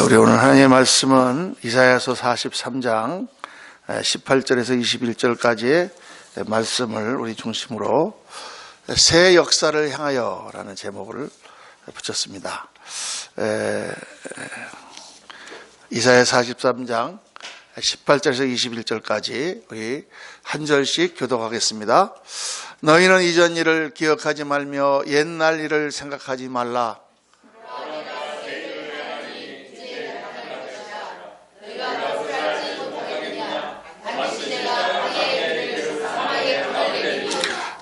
우리 오늘 하나님의 말씀은 이사야서 43장 18절에서 21절까지의 말씀을 우리 중심으로 새 역사를 향하여 라는 제목을 붙였습니다. 이사야 43장 18절에서 21절까지 우리 한 절씩 교독하겠습니다. 너희는 이전 일을 기억하지 말며 옛날 일을 생각하지 말라.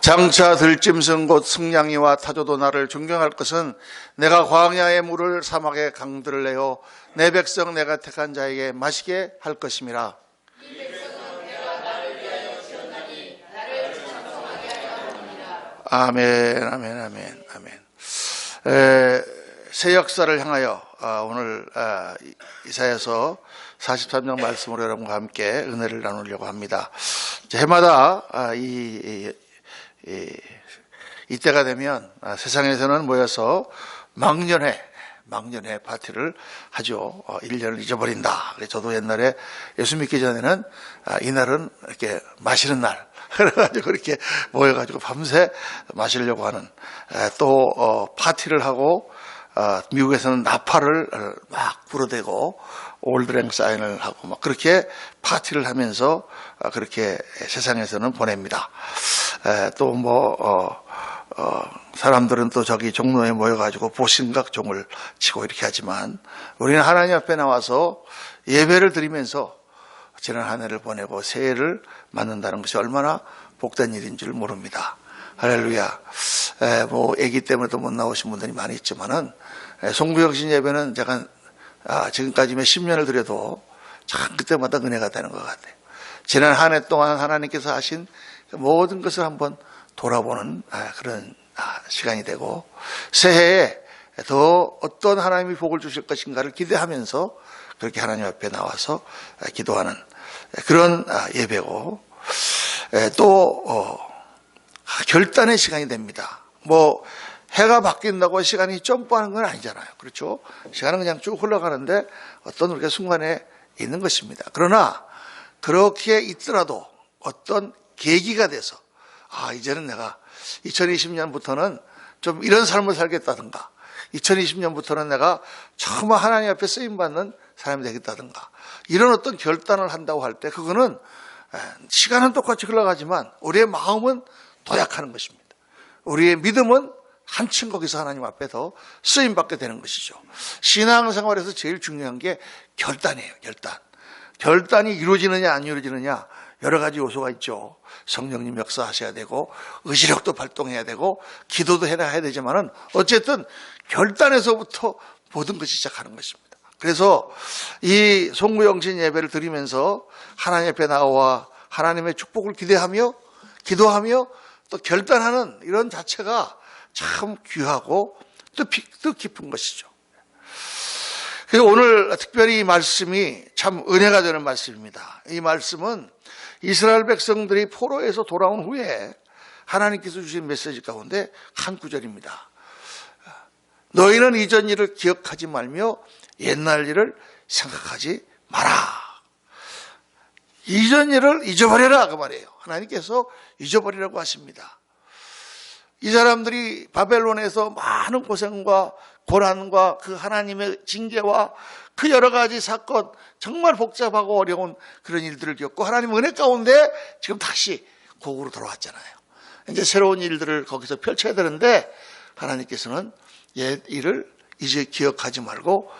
장차 들짐승 곧 승냥이와 타조도 나를 존경할 것은 내가 광야의 물을 사막의 강들을 내어 내 백성 내가 택한 자에게 마시게 할 것임이라. 이 백성은 내가 나를 위하여 지었나니 나를 찬송하게 하려 함이라. 아멘, 아멘, 아멘, 아멘. 새 역사를 향하여 오늘 이사야서 43장 말씀으로 여러분과 함께 은혜를 나누려고 합니다. 해마다 이때가 되면 세상에서는 모여서 망년회 파티를 하죠. 1년을 잊어버린다. 저도 옛날에 예수 믿기 전에는 이날은 이렇게 마시는 날 그래가지고 그렇게 모여가지고 밤새 마시려고 하는 또 파티를 하고 미국에서는 나팔을 막 불어대고 올드랭 사인을 하고 막 그렇게 파티를 하면서 그렇게 세상에서는 보냅니다. 또 사람들은 또 저기 종로에 모여가지고 보신각 종을 치고 이렇게 하지만 우리는 하나님 앞에 나와서 예배를 드리면서 지난 한 해를 보내고 새해를 맞는다는 것이 얼마나 복된 일인 줄 모릅니다. 할렐루야. 아기 때문에도 못 나오신 분들이 많이 있지만은 송구영신 예배는 제가 지금까지 몇십 년을 드려도 참 그때마다 은혜가 되는 것 같아요. 지난 한 해 동안 하나님께서 하신 모든 것을 한번 돌아보는 그런 시간이 되고 새해에 더 어떤 하나님이 복을 주실 것인가를 기대하면서 그렇게 하나님 앞에 나와서 기도하는 그런 예배고 또 결단의 시간이 됩니다. 해가 바뀐다고 시간이 점프하는 건 아니잖아요. 그렇죠? 시간은 그냥 쭉 흘러가는데 어떤 우리가 순간에 있는 것입니다. 그러나 그렇게 있더라도 어떤 계기가 돼서 이제는 내가 2020년부터는 좀 이런 삶을 살겠다든가 2020년부터는 내가 정말 하나님 앞에 쓰임받는 사람이 되겠다든가 이런 어떤 결단을 한다고 할 때 그거는 시간은 똑같이 흘러가지만 우리의 마음은 도약하는 것입니다. 우리의 믿음은 한층 거기서 하나님 앞에 더 쓰임받게 되는 것이죠. 신앙생활에서 제일 중요한 게 결단이에요. 결단이 이루어지느냐 안 이루어지느냐 여러 가지 요소가 있죠. 성령님 역사하셔야 되고 의지력도 발동해야 되고 기도도 해야 되지만은 어쨌든 결단에서부터 모든 것이 시작하는 것입니다. 그래서 이 송구영신 예배를 드리면서 하나님 앞에 나와 하나님의 축복을 기대하며 기도하며 또 결단하는 이런 자체가 참 귀하고 뜻 깊은 것이죠. 그래서 오늘 특별히 이 말씀이 참 은혜가 되는 말씀입니다. 이 말씀은 이스라엘 백성들이 포로에서 돌아온 후에 하나님께서 주신 메시지 가운데 한 구절입니다. 너희는 이전 일을 기억하지 말며 옛날 일을 생각하지 마라. 이전 일을 잊어버려라 그 말이에요. 하나님께서 잊어버리라고 하십니다. 이 사람들이 바벨론에서 많은 고생과 고난과 그 하나님의 징계와 그 여러 가지 사건 정말 복잡하고 어려운 그런 일들을 겪고 하나님 은혜 가운데 지금 다시 고국으로 돌아왔잖아요. 이제 새로운 일들을 거기서 펼쳐야 되는데 하나님께서는 옛 일을 이제 기억하지 말고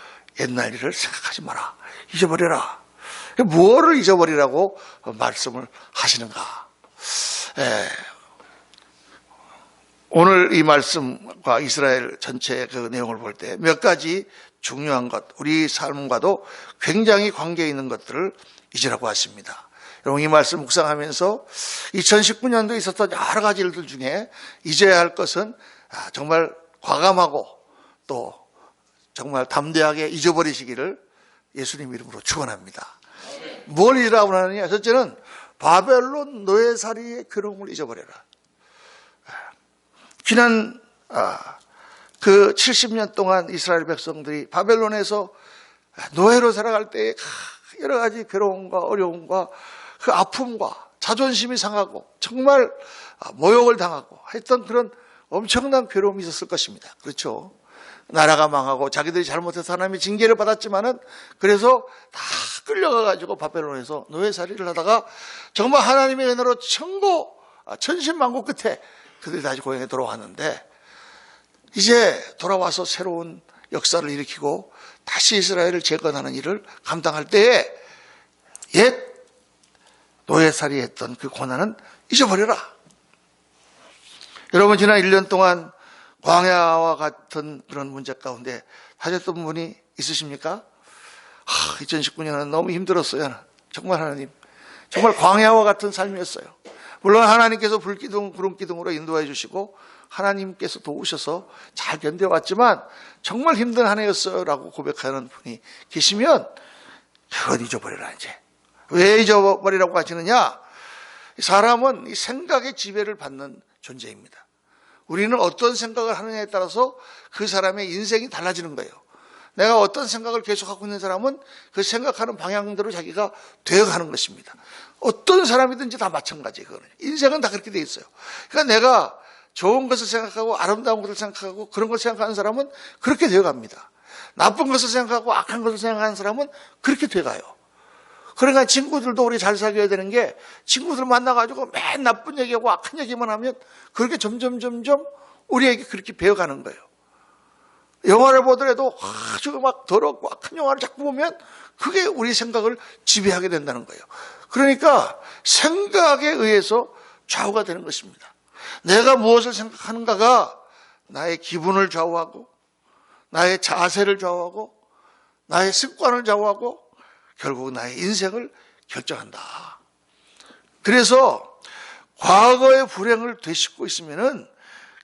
옛날 일을 생각하지 마라. 잊어버려라. 무엇을 잊어버리라고 말씀을 하시는가. 오늘 이 말씀과 이스라엘 전체의 그 내용을 볼 때 몇 가지 중요한 것, 우리 삶과도 굉장히 관계 있는 것들을 잊으라고 하십니다. 여러분 이 말씀 묵상하면서 2019년도에 있었던 여러 가지 일들 중에 잊어야 할 것은 정말 과감하고 또 정말 담대하게 잊어버리시기를 예수님 이름으로 축원합니다. 뭘 잊으라고 하느냐? 첫째는 바벨론 노예살이의 괴로움을 잊어버려라. 지난 그 70년 동안 이스라엘 백성들이 바벨론에서 노예로 살아갈 때 여러 가지 괴로움과 어려움과 그 아픔과 자존심이 상하고 정말 모욕을 당하고 했던 그런 엄청난 괴로움이 있었을 것입니다. 그렇죠? 나라가 망하고 자기들이 잘못해서 하나님의 징계를 받았지만은 그래서 다 끌려가가지고 바벨론에서 노예살이를 하다가 정말 하나님의 은혜로 천신만고 끝에 그들이 다시 고향에 돌아왔는데 이제 돌아와서 새로운 역사를 일으키고 다시 이스라엘을 재건하는 일을 감당할 때에 옛 노예살이 했던 그 고난은 잊어버려라. 여러분 지난 1년 동안 광야와 같은 그런 문제 가운데 하셨던 분이 있으십니까? 2019년은 너무 힘들었어요. 정말 하나님, 정말 광야와 같은 삶이었어요. 물론 하나님께서 불기둥, 구름기둥으로 인도해 주시고 하나님께서 도우셔서 잘 견뎌왔지만 정말 힘든 한 해였어요 라고 고백하는 분이 계시면 그건 잊어버려라 이제. 왜 잊어버리라고 하시느냐? 사람은 이 생각의 지배를 받는 존재입니다. 우리는 어떤 생각을 하느냐에 따라서 그 사람의 인생이 달라지는 거예요. 내가 어떤 생각을 계속하고 있는 사람은 그 생각하는 방향대로 자기가 되어가는 것입니다. 어떤 사람이든지 다 마찬가지예요. 그거는. 인생은 다 그렇게 돼 있어요. 그러니까 내가 좋은 것을 생각하고 아름다운 것을 생각하고 그런 것을 생각하는 사람은 그렇게 되어갑니다. 나쁜 것을 생각하고 악한 것을 생각하는 사람은 그렇게 돼가요. 그러니까 친구들도 우리 잘 사귀어야 되는 게 친구들 만나가지고 맨 나쁜 얘기하고 악한 얘기만 하면 그렇게 점점 우리에게 그렇게 배워가는 거예요. 영화를 보더라도 아주 막 더럽고 악한 영화를 자꾸 보면 그게 우리 생각을 지배하게 된다는 거예요. 그러니까 생각에 의해서 좌우가 되는 것입니다. 내가 무엇을 생각하는가가 나의 기분을 좌우하고 나의 자세를 좌우하고 나의 습관을 좌우하고 결국 나의 인생을 결정한다. 그래서 과거의 불행을 되씹고 있으면은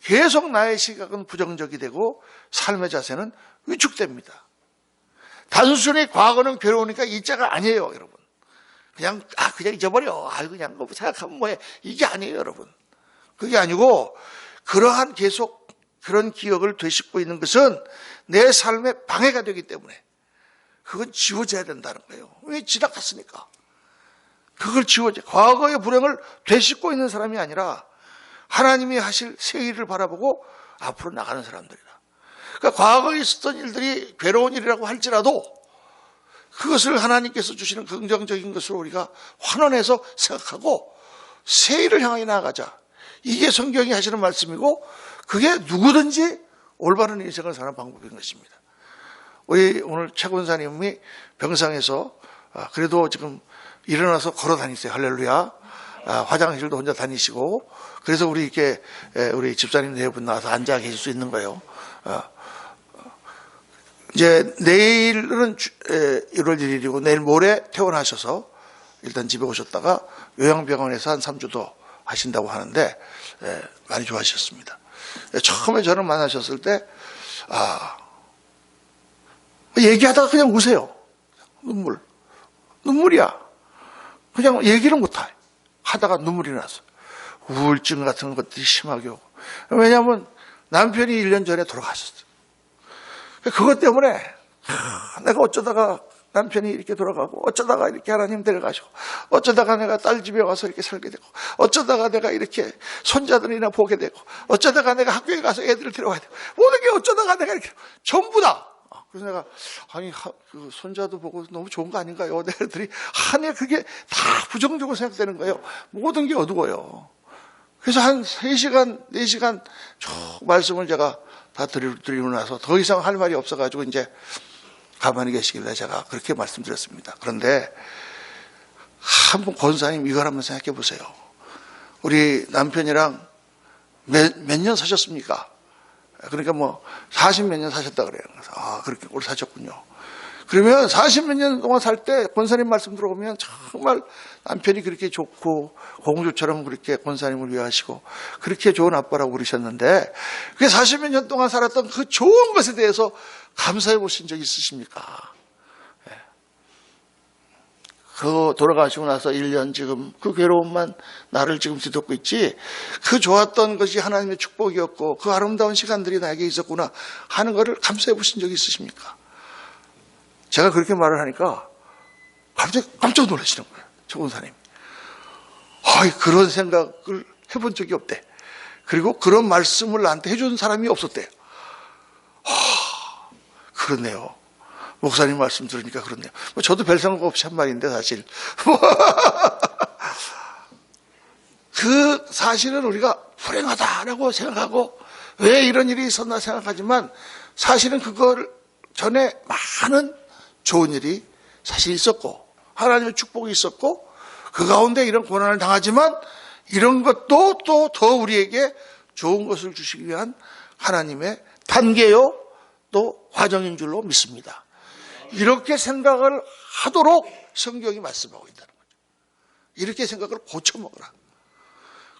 계속 나의 시각은 부정적이 되고 삶의 자세는 위축됩니다. 단순히 과거는 괴로우니까 이자가 아니에요, 여러분. 그냥 잊어버려. 그냥 뭐 생각하면 뭐해. 이게 아니에요, 여러분. 그게 아니고 그러한 계속 그런 기억을 되씹고 있는 것은 내 삶에 방해가 되기 때문에 그건 지워져야 된다는 거예요. 왜 지나갔으니까. 그걸 과거의 불행을 되씹고 있는 사람이 아니라 하나님이 하실 새 일을 바라보고 앞으로 나가는 사람들이다. 그러니까 과거에 있었던 일들이 괴로운 일이라고 할지라도 그것을 하나님께서 주시는 긍정적인 것으로 우리가 환원해서 생각하고 새 일을 향해 나아가자. 이게 성경이 하시는 말씀이고 그게 누구든지 올바른 인생을 사는 방법인 것입니다. 우리 오늘 최 권사님이 병상에서 그래도 지금 일어나서 걸어 다니세요. 할렐루야. 화장실도 혼자 다니시고 그래서 우리 이렇게 우리 집사님 네 분 나와서 앉아 계실 수 있는 거예요. 이제 내일은 1월 1일이고 내일 모레 퇴원하셔서 일단 집에 오셨다가 요양병원에서 한 3주 더 하신다고 하는데 많이 좋아하셨습니다. 처음에 저를 만나셨을 때 얘기하다가 그냥 우세요. 눈물이야. 그냥 얘기를 못해. 하다가 눈물이 나서 우울증 같은 것들이 심하게 오고. 왜냐하면 남편이 1년 전에 돌아가셨어요. 그것 때문에 내가 어쩌다가 남편이 이렇게 돌아가고 어쩌다가 이렇게 하나님 데려가시고 어쩌다가 내가 딸 집에 와서 이렇게 살게 되고 어쩌다가 내가 이렇게 손자들이나 보게 되고 어쩌다가 내가 학교에 가서 애들을 데려가야 되고 모든 게 어쩌다가 내가 이렇게 전부 다. 그래서 내가 그 손자도 보고 너무 좋은 거 아닌가요? 애들이 한 해 그게 다 부정적으로 생각되는 거예요. 모든 게 어두워요. 그래서 한 3시간, 4시간 쭉 말씀을 제가 다 드리고 나서 더 이상 할 말이 없어가지고 이제 가만히 계시길래 제가 그렇게 말씀드렸습니다. 그런데 한번 권사님 이걸 한번 생각해 보세요. 우리 남편이랑 몇 년 사셨습니까? 그러니까 뭐 40몇 년 사셨다 그래요. 그래서 그렇게 오래 사셨군요. 그러면 40몇 년 동안 살 때 권사님 말씀 들어보면 정말 남편이 그렇게 좋고 공주처럼 그렇게 권사님을 위하시고 그렇게 좋은 아빠라고 그러셨는데 그 40몇 년 동안 살았던 그 좋은 것에 대해서 감사해 보신 적 있으십니까? 그 돌아가시고 나서 1년 지금 그 괴로움만 나를 지금 뒤덮고 있지 그 좋았던 것이 하나님의 축복이었고 그 아름다운 시간들이 나에게 있었구나 하는 것을 감사해 보신 적이 있으십니까? 제가 그렇게 말을 하니까 갑자기 깜짝 놀라시는 거예요. 조 권사님. 그런 생각을 해본 적이 없대. 그리고 그런 말씀을 나한테 해준 사람이 없었대요. 그렇네요. 목사님 말씀 들으니까 그렇네요. 저도 별 생각 없이 한 말인데 사실. 그 사실은 우리가 불행하다라고 생각하고 왜 이런 일이 있었나 생각하지만 사실은 그걸 전에 많은 좋은 일이 사실 있었고 하나님의 축복이 있었고 그 가운데 이런 고난을 당하지만 이런 것도 또 더 우리에게 좋은 것을 주시기 위한 하나님의 단계요 또 과정인 줄로 믿습니다. 이렇게 생각을 하도록 성경이 말씀하고 있다는 거죠. 이렇게 생각을 고쳐먹으라.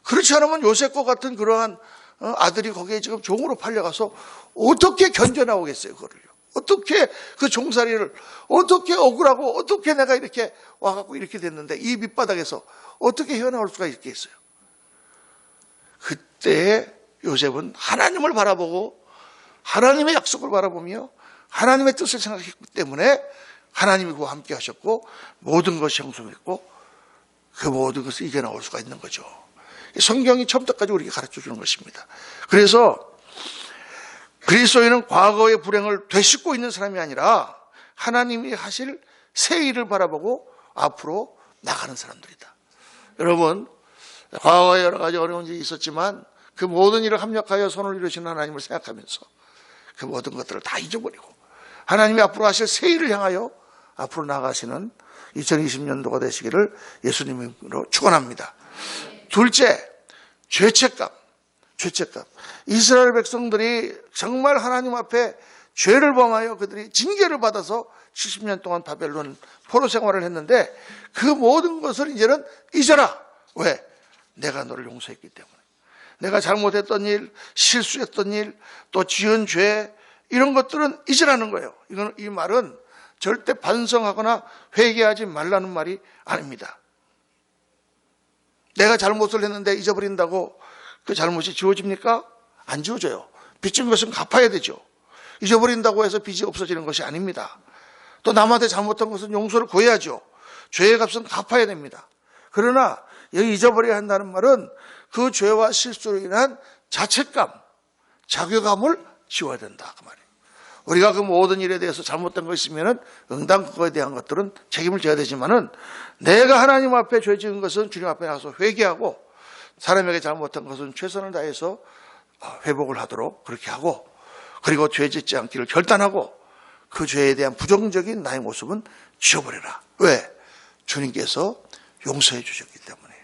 그렇지 않으면 요셉과 같은 그러한 아들이 거기에 지금 종으로 팔려가서 어떻게 견뎌나오겠어요, 그거를요. 어떻게 그 종살이를, 어떻게 억울하고, 어떻게 내가 이렇게 와갖고 이렇게 됐는데, 이 밑바닥에서 어떻게 헤어나올 수가 있겠어요. 그때 요셉은 하나님을 바라보고, 하나님의 약속을 바라보며, 하나님의 뜻을 생각했기 때문에, 하나님이 그와 함께 하셨고, 모든 것이 형성했고, 그 모든 것을 이겨나올 수가 있는 거죠. 성경이 처음부터까지 우리에게 가르쳐 주는 것입니다. 그래서 그리스도인은 과거의 불행을 되씹고 있는 사람이 아니라 하나님이 하실 새 일을 바라보고 앞으로 나가는 사람들이다. 여러분, 과거에 여러 가지 어려운 일이 있었지만 그 모든 일을 합력하여 손을 이루시는 하나님을 생각하면서 그 모든 것들을 다 잊어버리고 하나님이 앞으로 하실 새 일을 향하여 앞으로 나가시는 2020년도가 되시기를 예수님으로 축원합니다. 둘째, 죄책감. 이스라엘 백성들이 정말 하나님 앞에 죄를 범하여 그들이 징계를 받아서 70년 동안 바벨론 포로 생활을 했는데 그 모든 것을 이제는 잊어라. 왜? 내가 너를 용서했기 때문에. 내가 잘못했던 일, 실수했던 일, 또 지은 죄 이런 것들은 잊으라는 거예요. 이 말은 절대 반성하거나 회개하지 말라는 말이 아닙니다. 내가 잘못을 했는데 잊어버린다고 그 잘못이 지워집니까? 안 지워져요. 빚진 것은 갚아야 되죠. 잊어버린다고 해서 빚이 없어지는 것이 아닙니다. 또 남한테 잘못한 것은 용서를 구해야죠. 죄의 값은 갚아야 됩니다. 그러나 여기 잊어버려야 한다는 말은 그 죄와 실수로 인한 자책감, 자괴감을 지워야 된다. 그 말이에요. 우리가 그 모든 일에 대해서 잘못된 거 있으면은 응당 그거에 대한 것들은 책임을 져야 되지만은 내가 하나님 앞에 죄 지은 것은 주님 앞에 나가서 회개하고 사람에게 잘못한 것은 최선을 다해서 회복을 하도록 그렇게 하고 그리고 죄 짓지 않기를 결단하고 그 죄에 대한 부정적인 나의 모습은 지워버려라. 왜? 주님께서 용서해 주셨기 때문에.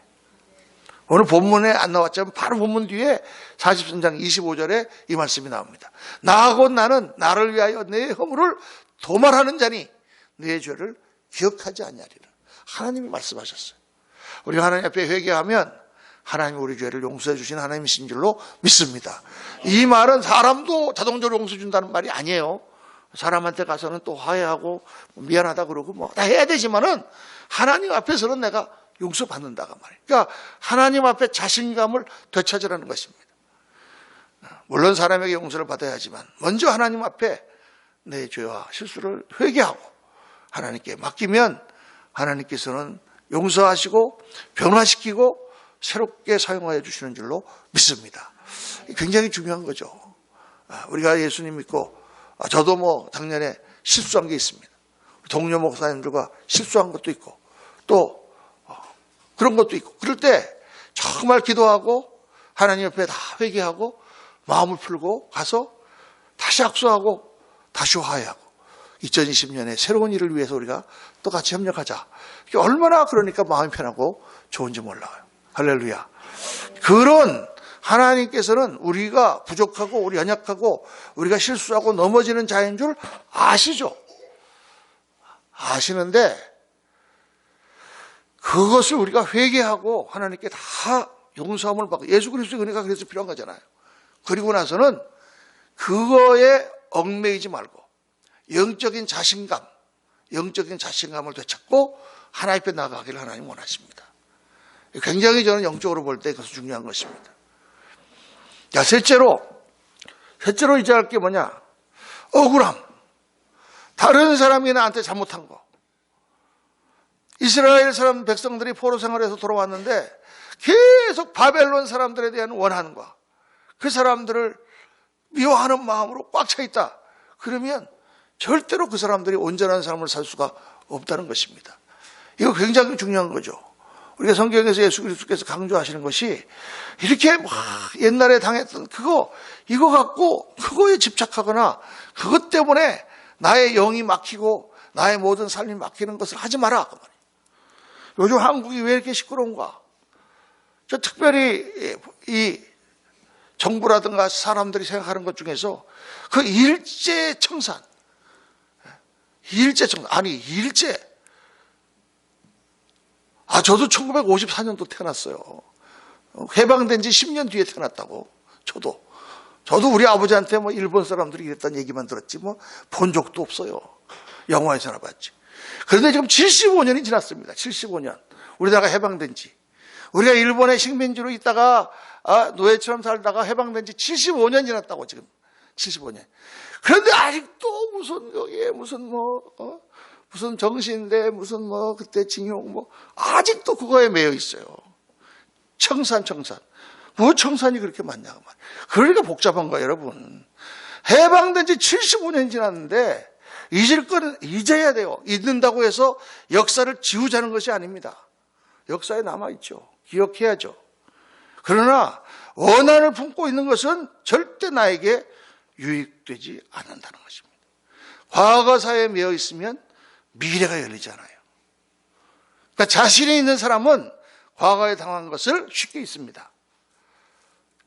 오늘 본문에 안 나왔지만 바로 본문 뒤에 43장 25절에 이 말씀이 나옵니다. 나하고 나는 나를 위하여 내 허물을 도말하는 자니 내 죄를 기억하지 아니하리라. 하나님이 말씀하셨어요. 우리가 하나님 앞에 회개하면 하나님이 우리 죄를 용서해 주신 하나님이신 줄로 믿습니다. 이 말은 사람도 자동적으로 용서해 준다는 말이 아니에요. 사람한테 가서는 또 화해하고 미안하다 그러고 뭐 다 해야 되지만은 하나님 앞에서는 내가 용서받는다가 말이에요. 그러니까 하나님 앞에 자신감을 되찾으라는 것입니다. 물론 사람에게 용서를 받아야 하지만 먼저 하나님 앞에 내 죄와 실수를 회개하고 하나님께 맡기면 하나님께서는 용서하시고 변화시키고 새롭게 사용하여 주시는 줄로 믿습니다. 굉장히 중요한 거죠. 우리가 예수님 믿고 저도 뭐 작년에 실수한 게 있습니다. 동료 목사님들과 실수한 것도 있고 또 그런 것도 있고 그럴 때 정말 기도하고 하나님 옆에 다 회개하고 마음을 풀고 가서 다시 악수하고 다시 화해하고 2020년에 새로운 일을 위해서 우리가 또 같이 협력하자. 얼마나 그러니까 마음이 편하고 좋은지 몰라요. 할렐루야. 그런 하나님께서는 우리가 부족하고 우리 연약하고 우리가 실수하고 넘어지는 자인 줄 아시죠? 아시는데 그것을 우리가 회개하고 하나님께 다 용서함을 받고 예수 그리스도의 은혜가 그래서 필요한 거잖아요. 그리고 나서는 그거에 얽매이지 말고 영적인 자신감을 되찾고 하나님 앞에 나가기를 하나님 원하십니다. 굉장히 저는 영적으로 볼 때 그것이 중요한 것입니다. 자, 셋째로 이제 할 게 뭐냐? 억울함. 다른 사람이 나한테 잘못한 거. 이스라엘 사람 백성들이 포로 생활에서 돌아왔는데 계속 바벨론 사람들에 대한 원한과 그 사람들을 미워하는 마음으로 꽉 차 있다. 그러면 절대로 그 사람들이 온전한 삶을 살 수가 없다는 것입니다. 이거 굉장히 중요한 거죠. 우리가 성경에서 예수 그리스도께서 강조하시는 것이 이렇게 막 옛날에 당했던 이거 갖고 그거에 집착하거나 그것 때문에 나의 영이 막히고 나의 모든 삶이 막히는 것을 하지 마라. 요즘 한국이 왜 이렇게 시끄러운가? 저 특별히 이 정부라든가 사람들이 생각하는 것 중에서 그 일제청산. 저도 1954년도 태어났어요. 해방된 지 10년 뒤에 태어났다고. 저도 우리 아버지한테 뭐 일본 사람들이 이랬다는 얘기만 들었지 뭐 본 적도 없어요. 영화에서나 봤지. 그런데 지금 75년이 지났습니다. 75년. 우리나라가 해방된 지. 우리가 일본의 식민지로 있다가 노예처럼 살다가 해방된 지 75년 지났다고 지금. 75년. 그런데 아직도 무슨 정신대 그때 징용 아직도 그거에 매여 있어요. 청산. 뭐 청산이 그렇게 많냐 말이에요. 그러니까 복잡한 거예요, 여러분. 해방된 지 75년이 지났는데 잊을 거는 잊어야 돼요. 잊는다고 해서 역사를 지우자는 것이 아닙니다. 역사에 남아있죠. 기억해야죠. 그러나 원한을 품고 있는 것은 절대 나에게 유익되지 않는다는 것입니다. 과거사에 매여 있으면 미래가 열리지 않아요. 그러니까 자신이 있는 사람은 과거에 당한 것을 쉽게 잊습니다.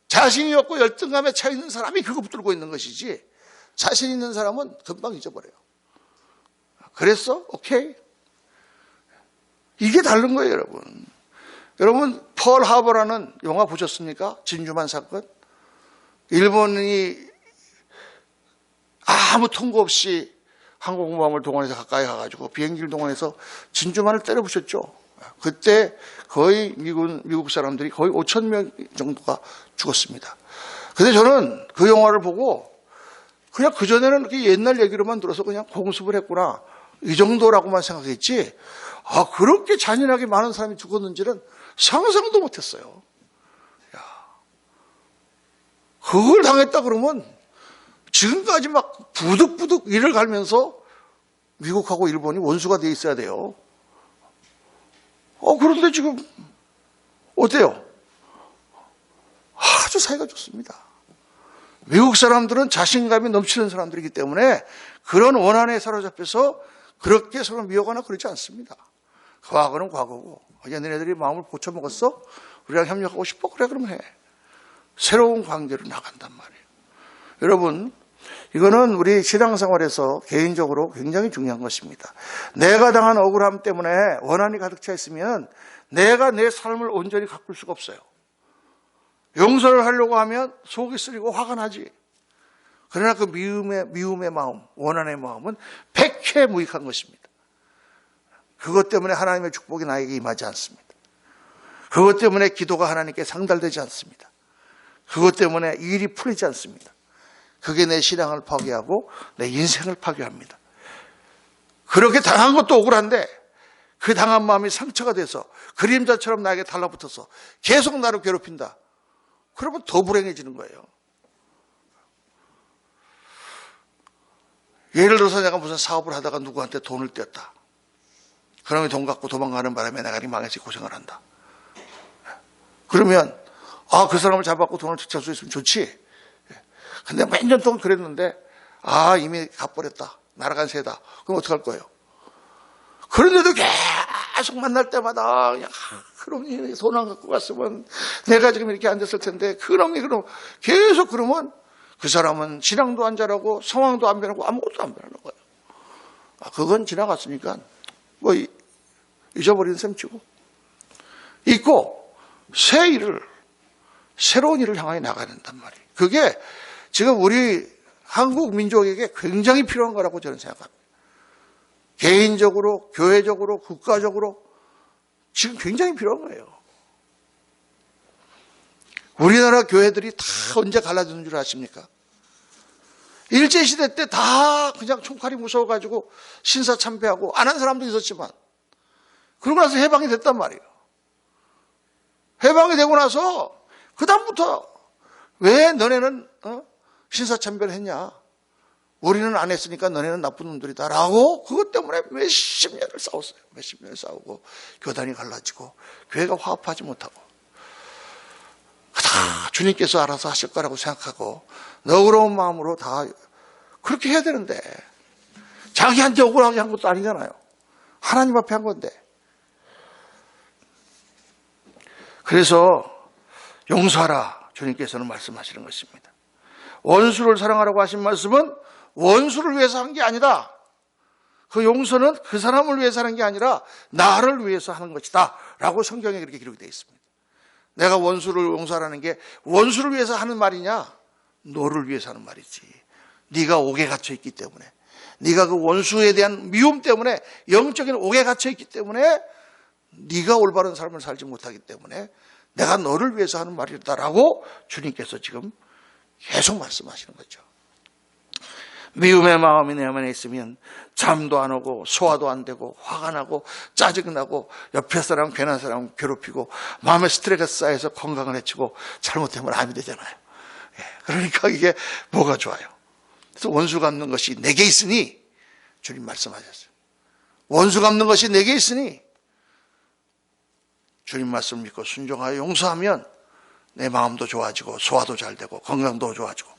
자신이 없고 열등감에 차 있는 사람이 그거 붙들고 있는 것이지 자신 있는 사람은 금방 잊어버려요. 그랬어? 오케이. 이게 다른 거예요, 여러분. 여러분 펄 하버라는 영화 보셨습니까? 진주만 사건. 일본이 아무 통보 없이 항공모함을 동원해서 가까이 가가지고 비행기를 동원해서 진주만을 때려 부셨죠. 그때 거의 미국 사람들이 거의 5천 명 정도가 죽었습니다. 근데 저는 그 영화를 보고 그냥 그전에는 옛날 얘기로만 들어서 그냥 공습을 했구나. 이 정도라고만 생각했지, 그렇게 잔인하게 많은 사람이 죽었는지는 상상도 못했어요. 그걸 당했다 그러면 지금까지 막 부득부득 이를 갈면서 미국하고 일본이 원수가 돼 있어야 돼요. 그런데 지금 어때요? 아주 사이가 좋습니다. 미국 사람들은 자신감이 넘치는 사람들이기 때문에 그런 원한에 사로잡혀서 그렇게 서로 미워하거나 그러지 않습니다. 과거는 과거고, 너네들이 마음을 고쳐먹었어? 우리랑 협력하고 싶어? 그래, 그럼 해. 새로운 관계로 나간단 말이에요. 여러분, 이거는 우리 신앙생활에서 개인적으로 굉장히 중요한 것입니다. 내가 당한 억울함 때문에 원한이 가득 차 있으면 내가 내 삶을 온전히 가꿀 수가 없어요. 용서를 하려고 하면 속이 쓰리고 화가 나지. 그러나 그 미움의 마음, 원한의 마음은 백해무익한 것입니다. 그것 때문에 하나님의 축복이 나에게 임하지 않습니다. 그것 때문에 기도가 하나님께 상달되지 않습니다. 그것 때문에 일이 풀리지 않습니다. 그게 내 신앙을 파괴하고 내 인생을 파괴합니다. 그렇게 당한 것도 억울한데 그 당한 마음이 상처가 돼서 그림자처럼 나에게 달라붙어서 계속 나를 괴롭힌다. 그러면 더 불행해지는 거예요. 예를 들어서 내가 무슨 사업을 하다가 누구한테 돈을 떼었다. 그러면 돈 갖고 도망가는 바람에 내가 망해서 고생을 한다. 그러면 그 사람을 잡아갖고 돈을 되찾을 수 있으면 좋지. 근데 몇 년 동안 그랬는데 이미 갚버렸다. 날아간 새다. 그럼 어떡할 거예요? 그런데도 계속 만날 때마다 그냥 그놈이 돈 안 갖고 갔으면 내가 지금 이렇게 앉았을 텐데 그놈이 계속 그러면 그 사람은 신앙도 안 잘하고 상황도 안 변하고 아무것도 안 변하는 거예요. 그건 지나갔으니까 뭐 잊어버리는 셈치고 있고 새로운 일을 향하여 나가야 된단 말이에요. 그게 지금 우리 한국 민족에게 굉장히 필요한 거라고 저는 생각합니다. 개인적으로, 교회적으로, 국가적으로 지금 굉장히 필요한 거예요. 우리나라 교회들이 다 언제 갈라지는 줄 아십니까? 일제시대 때 다 그냥 총칼이 무서워가지고 신사참배하고 안 한 사람도 있었지만 그러고 나서 해방이 됐단 말이에요. 해방이 되고 나서 그 다음부터 왜 너네는 신사참배를 했냐? 우리는 안 했으니까 너네는 나쁜 놈들이다 라고 그것 때문에 몇십 년을 싸웠어요. 몇십 년을 싸우고 교단이 갈라지고 교회가 화합하지 못하고 다 주님께서 알아서 하실 거라고 생각하고 너그러운 마음으로 다 그렇게 해야 되는데 자기한테 억울하게 한 것도 아니잖아요. 하나님 앞에 한 건데. 그래서 용서하라 주님께서는 말씀하시는 것입니다. 원수를 사랑하라고 하신 말씀은 원수를 위해서 한 게 아니다. 그 용서는 그 사람을 위해서 하는 게 아니라 나를 위해서 하는 것이다 라고 성경에 그렇게 기록이 되어 있습니다. 내가 원수를 용서하라는 게 원수를 위해서 하는 말이냐? 너를 위해서 하는 말이지. 네가 옥에 갇혀 있기 때문에, 네가 그 원수에 대한 미움 때문에, 영적인 옥에 갇혀 있기 때문에 네가 올바른 삶을 살지 못하기 때문에 내가 너를 위해서 하는 말이다라고 주님께서 지금 계속 말씀하시는 거죠. 미움의 마음이 내 안에 있으면 잠도 안 오고 소화도 안 되고 화가 나고 짜증나고 옆에 사람 괜한 사람 괴롭히고 마음에 스트레스가 쌓여서 건강을 해치고 잘못되면 암이 되잖아요. 그러니까 이게 뭐가 좋아요? 그래서 원수 갚는 것이 내게 있으니 주님 말씀하셨어요. 원수 갚는 것이 내게 있으니 주님 말씀 믿고 순종하여 용서하면 내 마음도 좋아지고 소화도 잘 되고 건강도 좋아지고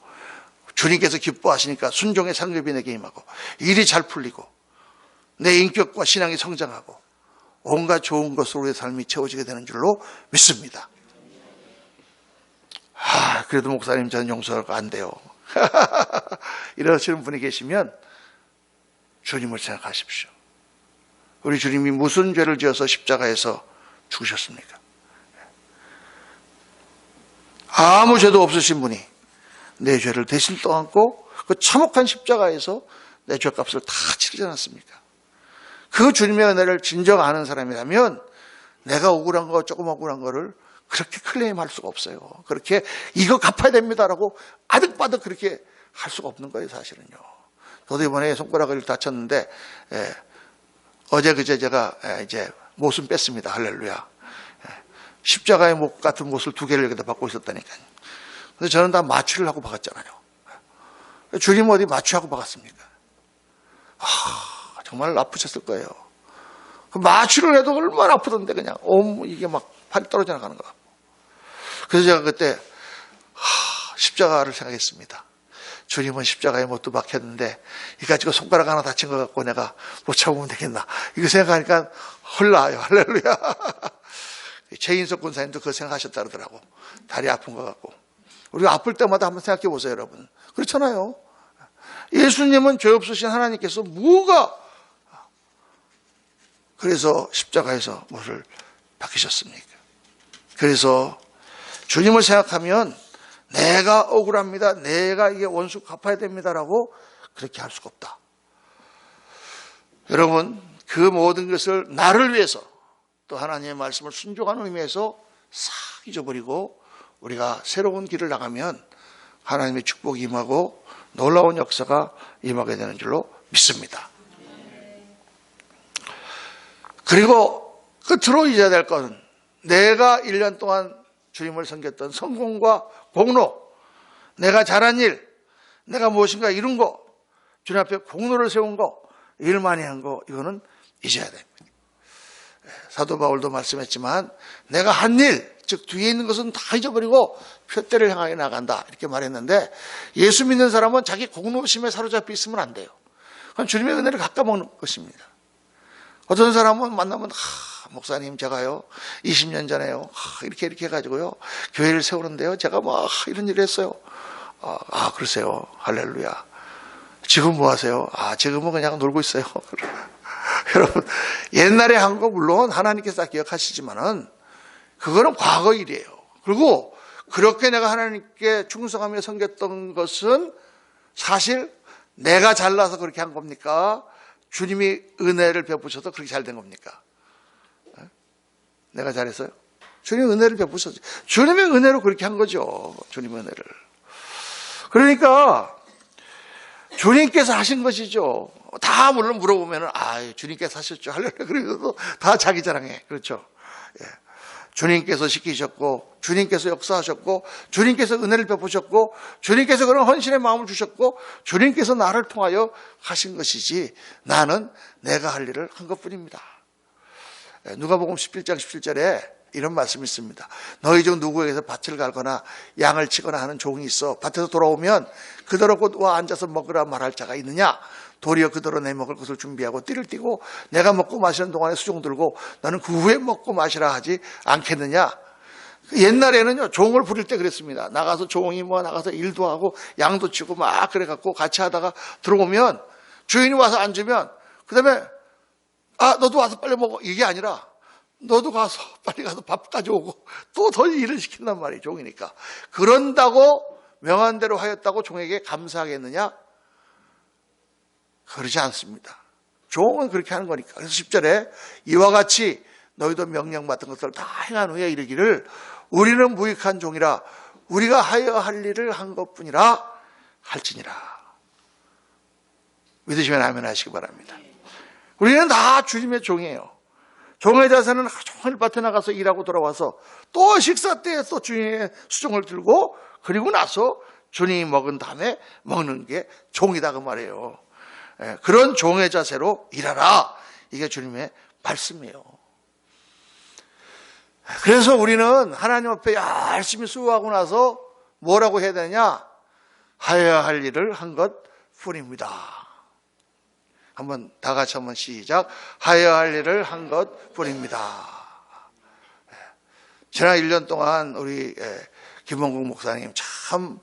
주님께서 기뻐하시니까 순종의 상급이 내게 임하고 일이 잘 풀리고 내 인격과 신앙이 성장하고 온갖 좋은 것으로 우리의 삶이 채워지게 되는 줄로 믿습니다. 그래도 목사님 저는 용서가 안 돼요. 이러시는 분이 계시면 주님을 생각하십시오. 우리 주님이 무슨 죄를 지어서 십자가에서 죽으셨습니까? 아무 죄도 없으신 분이 내 죄를 대신 떠안고 그 참혹한 십자가에서 내 죄값을 다 치르지 않았습니까? 그 주님의 은혜를 진정 아는 사람이라면 내가 억울한 거 조금 억울한 거를 그렇게 클레임할 수가 없어요. 그렇게 이거 갚아야 됩니다라고 아득바득 그렇게 할 수가 없는 거예요, 사실은요. 저도 이번에 손가락을 다쳤는데 어제 그제 제가 이제 못은 뺐습니다. 할렐루야. 십자가의 못 같은 못을 2개를 여기다 받고 있었다니까요. 근데 저는 다 마취를 하고 박았잖아요. 주님 어디 마취하고 박았습니까? 정말 아프셨을 거예요. 그 마취를 해도 얼마나 아프던데 그냥 이게 막 팔이 떨어져 나가는 것 같고. 그래서 제가 그때 십자가를 생각했습니다. 주님은 십자가에 못도 박혔는데 이 가지고 손가락 하나 다친 것 같고 내가 못 참으면 되겠나. 이거 생각하니까 헐나요. 할렐루야. 최인석 군사님도 그거 생각하셨다 그러더라고. 다리 아픈 것 같고. 우리가 아플 때마다 한번 생각해 보세요, 여러분. 그렇잖아요. 예수님은 죄 없으신 하나님께서 뭐가 그래서 십자가에서 뭐를 박히셨습니까? 그래서 주님을 생각하면 내가 억울합니다. 내가 이게 원수 갚아야 됩니다라고 그렇게 할 수가 없다. 여러분, 그 모든 것을 나를 위해서 또 하나님의 말씀을 순종하는 의미에서 싹 잊어버리고 우리가 새로운 길을 나가면 하나님의 축복이 임하고 놀라운 역사가 임하게 되는 줄로 믿습니다. 그리고 끝으로 잊어야 될 것은 내가 1년 동안 주님을 섬겼던 성공과 공로, 내가 잘한 일, 내가 무엇인가 이룬 거, 주님 앞에 공로를 세운 거, 일 많이 한 거, 이거는 잊어야 됩니다. 사도 바울도 말씀했지만 내가 한 일, 즉 뒤에 있는 것은 다 잊어버리고 표대를 향하여 나간다 이렇게 말했는데 예수 믿는 사람은 자기 공로심에 사로잡혀 있으면 안 돼요. 그건 주님의 은혜를 깎아먹는 것입니다. 어떤 사람은 만나면 목사님 제가요 20년 전에요 이렇게 해가지고요 교회를 세우는데요 제가 막 이런 일을 했어요. 그러세요. 할렐루야. 지금 뭐 하세요? 지금은 그냥 놀고 있어요. 여러분 옛날에 한 거 물론 하나님께서 다 기억하시지만은 그거는 과거 일이에요. 그리고 그렇게 내가 하나님께 충성하며 섬겼던 것은 사실 내가 잘나서 그렇게 한 겁니까? 주님이 은혜를 베푸셔서 그렇게 잘 된 겁니까? 내가 잘했어요? 주님이 은혜를 베푸셨죠. 주님의 은혜로 그렇게 한 거죠. 주님의 은혜를. 그러니까 주님께서 하신 것이죠. 다 물론 물어보면은 주님께서 하셨죠. 할렐루야. 그래서 다 자기 자랑해. 그렇죠. 예. 주님께서 시키셨고, 주님께서 역사하셨고, 주님께서 은혜를 베푸셨고, 주님께서 그런 헌신의 마음을 주셨고, 주님께서 나를 통하여 하신 것이지 나는 내가 할 일을 한 것뿐입니다. 누가복음 11장 17절에 이런 말씀이 있습니다. 너희 중 누구에게서 밭을 갈거나 양을 치거나 하는 종이 있어 밭에서 돌아오면 그대로 곧 와 앉아서 먹으라 말할 자가 있느냐? 도리어 그대로 내 먹을 것을 준비하고 띠를 띠고 내가 먹고 마시는 동안에 수종 들고 너는 그 후에 먹고 마시라 하지 않겠느냐? 옛날에는요, 종을 부릴 때 그랬습니다. 나가서 종이 나가서 일도 하고 양도 치고 막 그래갖고 같이 하다가 들어오면 주인이 와서 앉으면 그 다음에 너도 와서 빨리 먹어. 이게 아니라 너도 가서 빨리 가서 밥 가져오고 또 더 일을 시킨단 말이에요. 종이니까. 그런다고 명한 대로 하였다고 종에게 감사하겠느냐? 그러지 않습니다. 종은 그렇게 하는 거니까. 그래서 10절에 이와 같이 너희도 명령받은 것을 다 행한 후에 이르기를 우리는 무익한 종이라 우리가 하여 할 일을 한 것뿐이라 할지니라. 믿으시면 아멘 하시기 바랍니다. 우리는 다 주님의 종이에요. 종의 자세는 종일 밭에 나가서 일하고 돌아와서 또 식사 때에 또 주님의 수종을 들고 그리고 나서 주님이 먹은 다음에 먹는 게 종이다 그 말이에요. 그런 종의 자세로 일하라. 이게 주님의 말씀이에요. 그래서 우리는 하나님 앞에 열심히 수고하고 나서 뭐라고 해야 되냐? 하여야 할 일을 한 것뿐입니다. 한번 다 같이 한번 시작. 하여야 할 일을 한 것뿐입니다. 지난 1년 동안 우리 김원국 목사님 참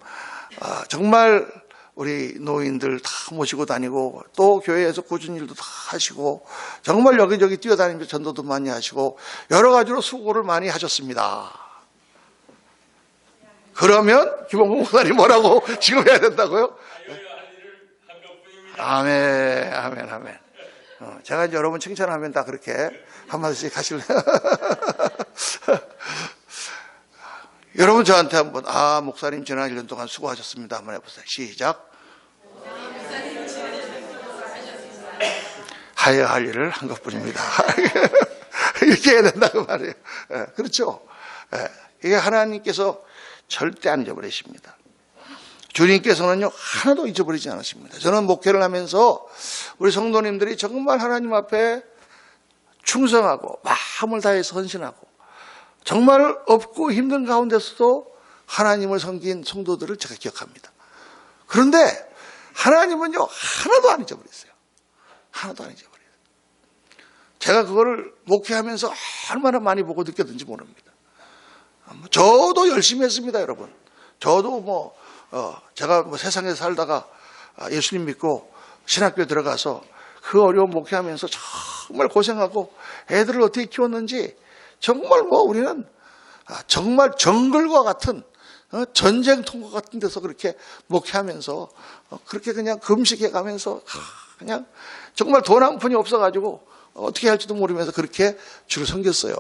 정말 우리 노인들 다 모시고 다니고 또 교회에서 꾸준히 일도 다 하시고 정말 여기저기 뛰어다니면서 전도도 많이 하시고 여러 가지로 수고를 많이 하셨습니다. 그러면 김원국 목사님 뭐라고 지금 해야 된다고요? 아멘, 아멘, 아멘. 제가 이제 여러분 칭찬하면 다 그렇게 한마디씩 하실래요? 여러분 저한테 한번 목사님 지난 1년 동안 수고하셨습니다. 한번 해보세요. 시작. 하여야 할 일을 한 것뿐입니다. 이렇게 해야 된다고 말이에요. 그렇죠? 이게 하나님께서 절대 안 잊어버리십니다. 주님께서는요 하나도 잊어버리지 않으십니다. 저는 목회를 하면서 우리 성도님들이 정말 하나님 앞에 충성하고 마음을 다해서 헌신하고 정말 없고 힘든 가운데서도 하나님을 섬긴 성도들을 제가 기억합니다. 그런데 하나님은요 하나도 안 잊어버렸어요. 하나도 안 잊어버려요. 제가 그거를 목회하면서 얼마나 많이 보고 느꼈는지 모릅니다. 저도 열심히 했습니다, 여러분. 저도 제가 세상에 살다가 예수님 믿고 신학교에 들어가서 그 어려운 목회하면서 정말 고생하고 애들을 어떻게 키웠는지 정말 우리는 정말 정글과 같은 전쟁통과 같은 데서 그렇게 목회하면서 그렇게 그냥 금식해 가면서 그냥 정말 돈 한 푼이 없어가지고 어떻게 할지도 모르면서 그렇게 주를 섬겼어요.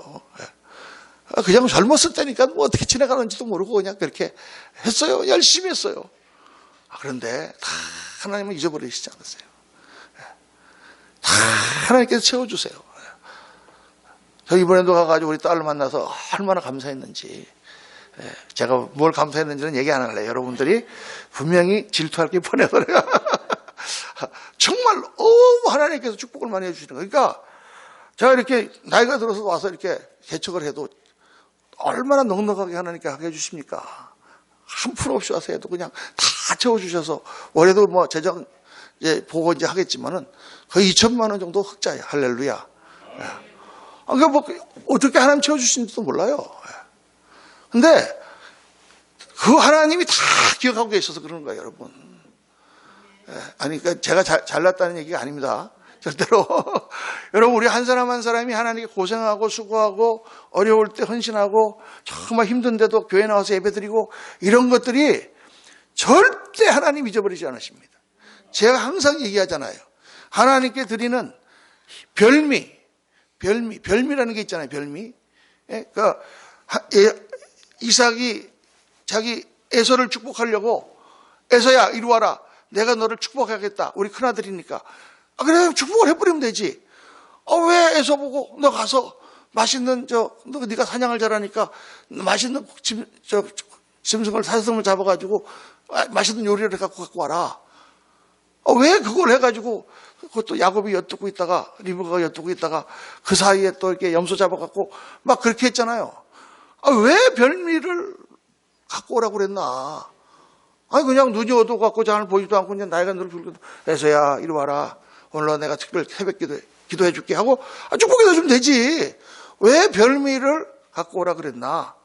그냥 젊었을 때니까 어떻게 지나가는지도 모르고 그냥 그렇게 했어요. 열심히 했어요. 그런데 다 하나님은 잊어버리시지 않았어요. 다 하나님께서 채워주세요. 저 이번에도 가가지고 우리 딸을 만나서 얼마나 감사했는지. 제가 뭘 감사했는지는 얘기 안 할래요. 여러분들이 분명히 질투할 게 뻔해서 내가 정말 하나님께서 축복을 많이 해주시는 거예요. 그러니까 제가 이렇게 나이가 들어서 와서 이렇게 개척을 해도 얼마나 넉넉하게 하나님께 하게 해주십니까? 한 푼 없이 와서 해도 그냥 다 채워주셔서 올해도 재정 보고 이제 하겠지만은 거의 2천만 원 정도 흑자예요. 할렐루야. 그러니까 어떻게 하나님 채워주시는지도 몰라요. 근데 그 하나님이 다 기억하고 계셔서 그러는 거예요, 여러분. 그러니까 제가 잘났다는 얘기가 아닙니다. 절대로. 여러분, 우리 한 사람 한 사람이 하나님께 고생하고 수고하고 어려울 때 헌신하고 정말 힘든데도 교회 나와서 예배드리고 이런 것들이 절대 하나님 잊어버리지 않으십니다. 제가 항상 얘기하잖아요. 하나님께 드리는 별미라는 게 있잖아요. 별미. 그러니까 이삭이 자기 에서를 축복하려고 에서야 이리 와라. 내가 너를 축복하겠다. 우리 큰아들이니까. 아, 그래, 축복을 해버리면 되지. 왜 애서 보고 너 가서 맛있는 네가 사냥을 잘하니까 맛있는 짐승을 사슴을 잡아가지고 맛있는 요리를 갖고 와라. 왜 그걸 해가지고 그것도 야곱이 엿듣고 있다가 리브가가 엿듣고 있다가 그 사이에 또 이렇게 염소 잡아갖고 막 그렇게 했잖아요. 왜 별미를 갖고 오라고 그랬나? 아니 그냥 눈이 어두워갖고 장을 보지도 않고 그냥 나이가 늙고 애서야 이리 와라. 오늘 내가 특별 새벽 기도해 줄게 하고 축복해 주면 되지. 왜 별미를 갖고 오라 그랬나?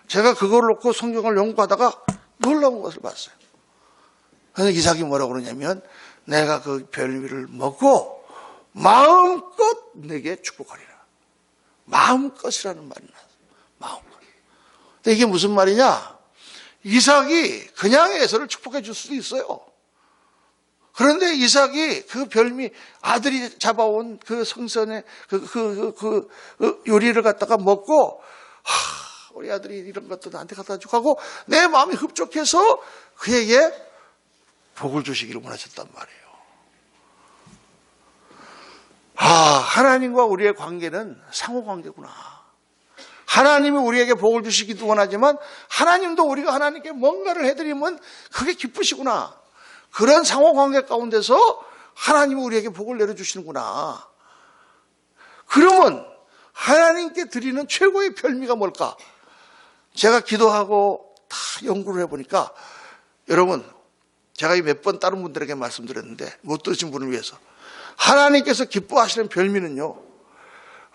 제가 그걸 놓고 성경을 연구하다가 놀라운 것을 봤어요. 그래서 이삭이 뭐라고 그러냐면 내가 그 별미를 먹고 마음껏 내게 축복하리라. 마음껏이라는 말이 나왔어요. 마음껏. 근데 이게 무슨 말이냐? 이삭이 그냥 에서를 축복해 줄 수도 있어요. 그런데 이삭이 그 별미 아들이 잡아온 그 성선의 그 요리를 갖다가 먹고 우리 아들이 이런 것도 나한테 갖다 주고 하고 내 마음이 흡족해서 그에게 복을 주시기를 원하셨단 말이에요. 하나님과 우리의 관계는 상호관계구나. 하나님이 우리에게 복을 주시기도 원하지만 하나님도 우리가 하나님께 뭔가를 해드리면 그게 기쁘시구나. 그런 상호관계 가운데서 하나님이 우리에게 복을 내려주시는구나. 그러면 하나님께 드리는 최고의 별미가 뭘까? 제가 기도하고 다 연구를 해보니까 여러분 제가 몇 번 다른 분들에게 말씀드렸는데 못 들으신 분을 위해서 하나님께서 기뻐하시는 별미는요,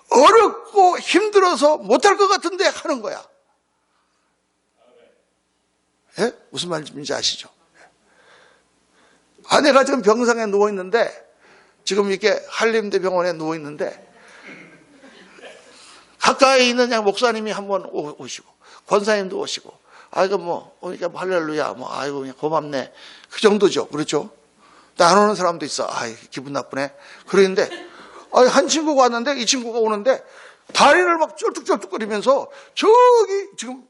어렵고 힘들어서 못할 것 같은데 하는 거야. 예? 무슨 말인지 아시죠? 아내가 지금 병상에 누워있는데, 지금 이렇게 한림대병원에 누워있는데, 가까이 있는 그냥 목사님이 한번 오시고, 권사님도 오시고, 아이고 오니까 할렐루야, 아이고 그냥 고맙네. 그 정도죠. 그렇죠? 안 오는 사람도 있어. 기분 나쁘네. 그러는데, 한 친구가 왔는데, 이 친구가 오는데, 다리를 막 쩔뚝쩔뚝거리면서, 저기, 지금,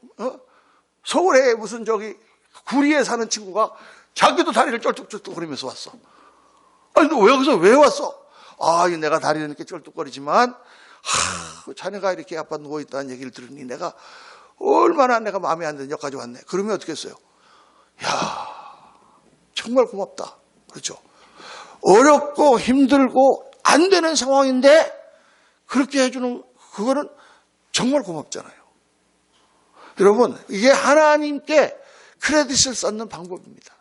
서울에 무슨 구리에 사는 친구가 자기도 다리를 쩔뚝쩔뚝거리면서 왔어. 너 왜 여기서 왜 왔어? 내가 다리는 이렇게 쩔뚝거리지만, 자네가 이렇게 아빠 누워있다는 얘기를 들으니 내가 얼마나 내가 마음에 안 드는 여기까지 왔네. 그러면 어떻게 했어요? 정말 고맙다. 그렇죠? 어렵고 힘들고 안 되는 상황인데 그렇게 해주는 그거는 정말 고맙잖아요. 여러분, 이게 하나님께 크레딧을 쌓는 방법입니다.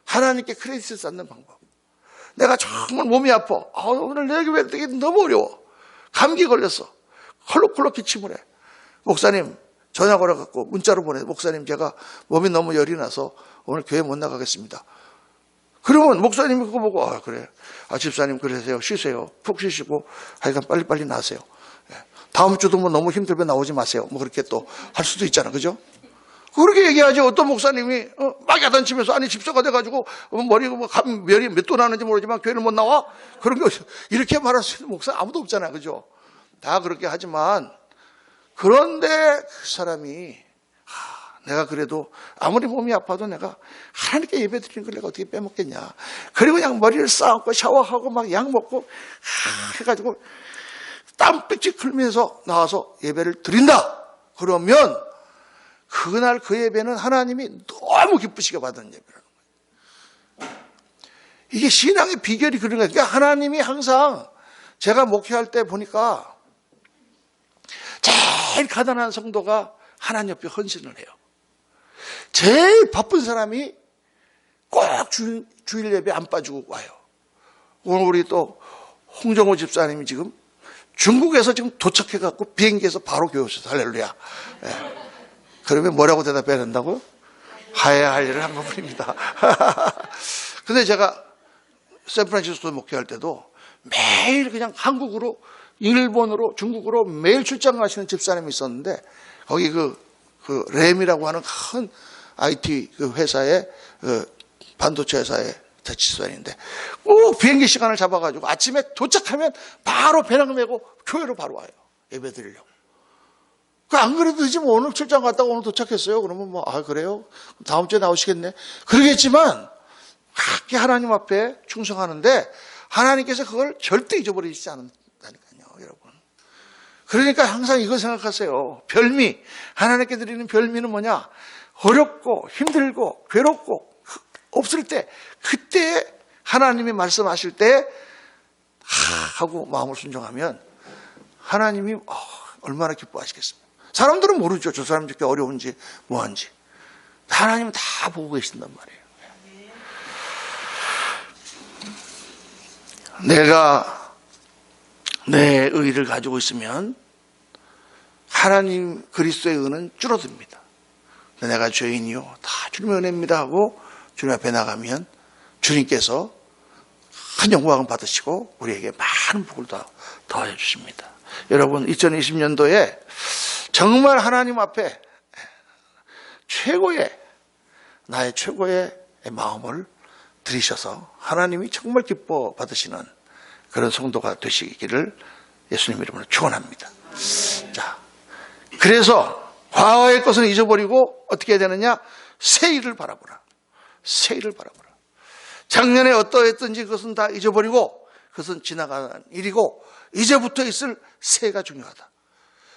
하나님께 크레딧을 쌓는 방법. 내가 정말 몸이 아파. 오늘 내게 왜 되게 너무 어려워. 감기 걸렸어. 콜록콜록 기침을 해. 목사님 전화 걸어갖고 문자로 보내. 목사님 제가 몸이 너무 열이 나서 오늘 교회 못 나가겠습니다. 그러면 목사님이 그거 보고 그래. 집사님 그러세요. 쉬세요. 푹 쉬시고 하여간 빨리빨리 나세요. 다음 주도 너무 힘들면 나오지 마세요. 그렇게 또 할 수도 있잖아. 그죠? 그렇게 얘기하지. 어떤 목사님이 막 야단치면서 집사가 돼가지고 머리가 열이 몇 도 나는지 모르지만 교회는 못 나와? 그런 거 이렇게 말할 수 있는 목사 아무도 없잖아. 그죠? 다 그렇게 하지만 그런데 그 사람이 내가 그래도 아무리 몸이 아파도 내가 하나님께 예배 드리는 걸 내가 어떻게 빼먹겠냐. 그리고 그냥 머리를 싸안고 샤워하고 막 약 먹고 해가지고 땀 빽빽 흘리면서 나와서 예배를 드린다. 그러면 그날 그 예배는 하나님이 너무 기쁘시게 받은 예배라는 거예요. 이게 신앙의 비결이 그런 거예요. 그러니까 하나님이 항상 제가 목회할 때 보니까 제일 가난한 성도가 하나님 옆에 헌신을 해요. 제일 바쁜 사람이 꼭 주일 예배 안 빠지고 와요. 오늘 우리 또 홍정호 집사님이 지금 중국에서 지금 도착해갖고 비행기에서 바로 교회 오셨어요. 할렐루야. 네. 그러면 뭐라고 대답해야 된다고요? 하야 할 일을 한 것뿐입니다. 근데 제가 샌프란시스코 목회할 때도 매일 그냥 한국으로, 일본으로, 중국으로 매일 출장 가시는 집사님이 있었는데 거기 그 램이라고 하는 큰 IT 그 회사의 반도체 회사의 대치수반인데 꼭 비행기 시간을 잡아가지고 아침에 도착하면 바로 배낭 메고 교회로 바로 와요. 예배 드리려고. 안 그래도 지금 오늘 출장 갔다가 오늘 도착했어요. 그러면 그래요? 다음 주에 나오시겠네. 그러겠지만 그렇게 하나님 앞에 충성하는데 하나님께서 그걸 절대 잊어버리지 않는다니까요, 여러분. 그러니까 항상 이거 생각하세요. 별미, 하나님께 드리는 별미는 뭐냐? 어렵고 힘들고 괴롭고 없을 때, 그때 하나님이 말씀하실 때 하고 마음을 순종하면 하나님이 얼마나 기뻐하시겠습니까? 사람들은 모르죠. 저 사람이 이렇게 어려운지 뭐한지. 하나님은 다 보고 계신단 말이에요. 내가 내 의를 가지고 있으면 하나님 그리스도의 의는 줄어듭니다. 내가 죄인이요 다 주님의 은혜입니다 하고 주님 앞에 나가면 주님께서 큰 영광을 받으시고 우리에게 많은 복을 더해 주십니다. 여러분, 2020년도에 정말 하나님 앞에 나의 최고의 마음을 들이셔서 하나님이 정말 기뻐 받으시는 그런 성도가 되시기를 예수님 이름으로 축원합니다. 자, 그래서 과거의 것은 잊어버리고 어떻게 해야 되느냐? 새 일을 바라보라. 새 일을 바라보라. 작년에 어떠했든지 그것은 다 잊어버리고 그것은 지나간 일이고 이제부터 있을 새해가 중요하다.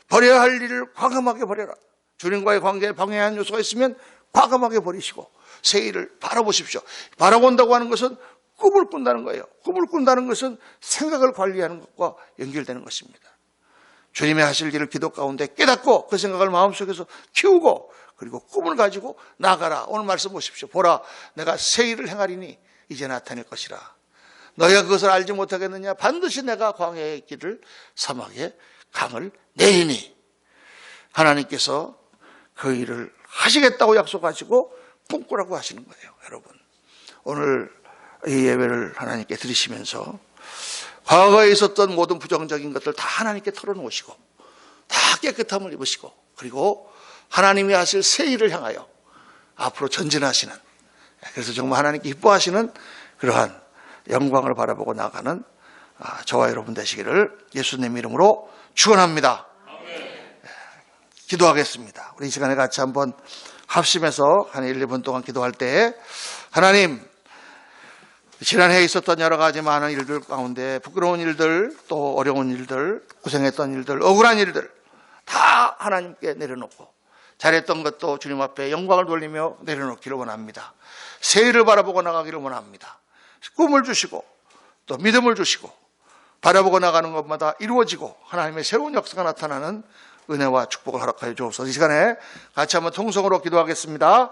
버려야 할 일을 과감하게 버려라. 주님과의 관계에 방해한 요소가 있으면 과감하게 버리시고 새 일을 바라보십시오. 바라본다고 하는 것은 꿈을 꾼다는 거예요. 꿈을 꾼다는 것은 생각을 관리하는 것과 연결되는 것입니다. 주님의 하실 일을 기도 가운데 깨닫고 그 생각을 마음속에서 키우고 그리고 꿈을 가지고 나가라. 오늘 말씀 보십시오. 보라, 내가 새 일을 행하리니 이제 나타낼 것이라. 너희가 그것을 알지 못하겠느냐? 반드시 내가 광야의 길을 사막에 강을 내리니. 하나님께서 그 일을 하시겠다고 약속하시고 꿈꾸라고 하시는 거예요. 여러분, 오늘 이 예배를 하나님께 드리시면서 과거에 있었던 모든 부정적인 것들 다 하나님께 털어놓으시고 다 깨끗함을 입으시고 그리고 하나님이 하실 새 일을 향하여 앞으로 전진하시는, 그래서 정말 하나님께 기뻐하시는 그러한 영광을 바라보고 나가는 저와 여러분 되시기를 예수님 이름으로 축원합니다. 기도하겠습니다. 우리 이 시간에 같이 한번 합심해서 한 1, 2분 동안 기도할 때, 하나님, 지난해에 있었던 여러 가지 많은 일들 가운데 부끄러운 일들, 또 어려운 일들, 고생했던 일들, 억울한 일들 다 하나님께 내려놓고 잘했던 것도 주님 앞에 영광을 돌리며 내려놓기를 원합니다. 새 일을 바라보고 나가기를 원합니다. 꿈을 주시고 또 믿음을 주시고 바라보고 나가는 것마다 이루어지고 하나님의 새로운 역사가 나타나는 은혜와 축복을 허락하여 주옵소서. 이 시간에 같이 한번 통성으로 기도하겠습니다.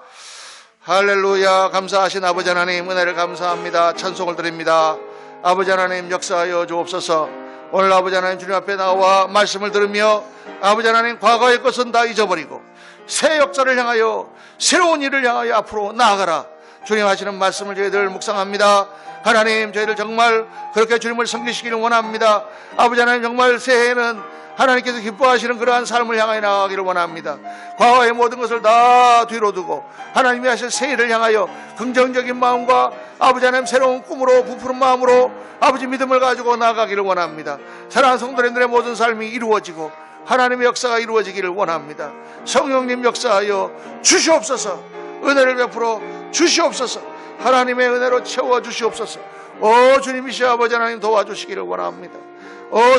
할렐루야. 감사하신 아버지 하나님, 은혜를 감사합니다. 찬송을 드립니다. 아버지 하나님, 역사하여 주옵소서. 오늘 아버지 하나님 주님 앞에 나와 말씀을 들으며 아버지 하나님, 과거의 것은 다 잊어버리고 새 역사를 향하여, 새로운 일을 향하여 앞으로 나아가라. 주님 하시는 말씀을 저희들 묵상합니다. 하나님, 저희들 정말 그렇게 주님을 섬기시기를 원합니다. 아버지 하나님, 정말 새해에는 하나님께서 기뻐하시는 그러한 삶을 향하여 나가기를 원합니다. 과거의 모든 것을 다 뒤로 두고 하나님이 하실 새해를 향하여 긍정적인 마음과 아버지 하나님 새로운 꿈으로 부푸른 마음으로 아버지 믿음을 가지고 나가기를 원합니다. 사랑하는 성도님들의 모든 삶이 이루어지고 하나님의 역사가 이루어지기를 원합니다. 성령님 역사하여 주시옵소서. 은혜를 베풀어 주시옵소서. 하나님의 은혜로 채워 주시옵소서. 오 주님이시 아버지 하나님, 도와주시기를 원합니다.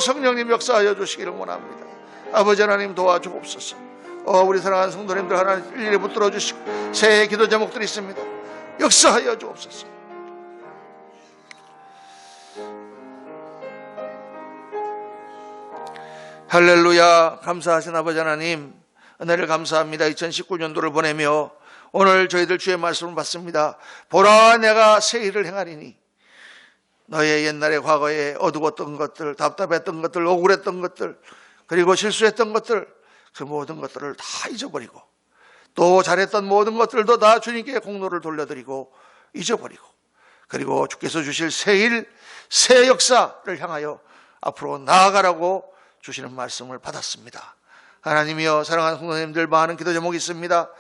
성령님 역사하여 주시기를 원합니다. 아버지 하나님, 도와주옵소서. 우리 사랑하는 성도님들 하나님 일일이 붙들어 주시고 새해 기도 제목들이 있습니다. 역사하여 주옵소서. 할렐루야. 감사하신 아버지 하나님, 은혜를 감사합니다. 2019년도를 보내며 오늘 저희들 주의 말씀을 받습니다. 보라, 내가 새 일을 행하리니. 너의 옛날에 과거에 어두웠던 것들, 답답했던 것들, 억울했던 것들, 그리고 실수했던 것들, 그 모든 것들을 다 잊어버리고 또 잘했던 모든 것들도 다 주님께 공로를 돌려드리고 잊어버리고, 그리고 주께서 주실 새 일, 새 역사를 향하여 앞으로 나아가라고 주시는 말씀을 받았습니다. 하나님이여, 사랑하는 성도님들 많은 기도 제목이 있습니다.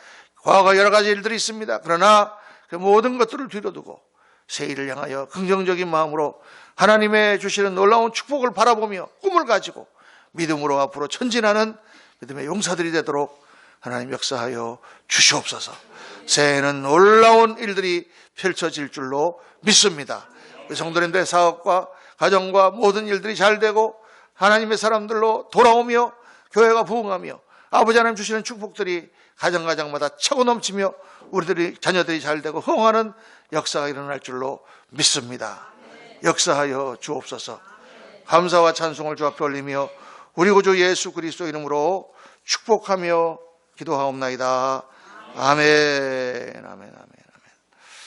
과거 여러 가지 일들이 있습니다. 그러나 그 모든 것들을 뒤로두고 새 일을 향하여 긍정적인 마음으로 하나님의 주시는 놀라운 축복을 바라보며 꿈을 가지고 믿음으로 앞으로 전진하는 믿음의 용사들이 되도록 하나님 역사하여 주시옵소서. 새해에는 놀라운 일들이 펼쳐질 줄로 믿습니다. 우리 성도님들의 사업과 가정과 모든 일들이 잘 되고 하나님의 사람들로 돌아오며 교회가 부흥하며 아버지 하나님 주시는 축복들이 가정마다 차고 넘치며 우리들이 자녀들이 잘 되고 흥하는 역사가 일어날 줄로 믿습니다. 역사하여 주옵소서. 감사와 찬송을 주 앞에 올리며 우리 구주 예수 그리스도 이름으로 축복하며 기도하옵나이다. 아멘, 아멘, 아멘.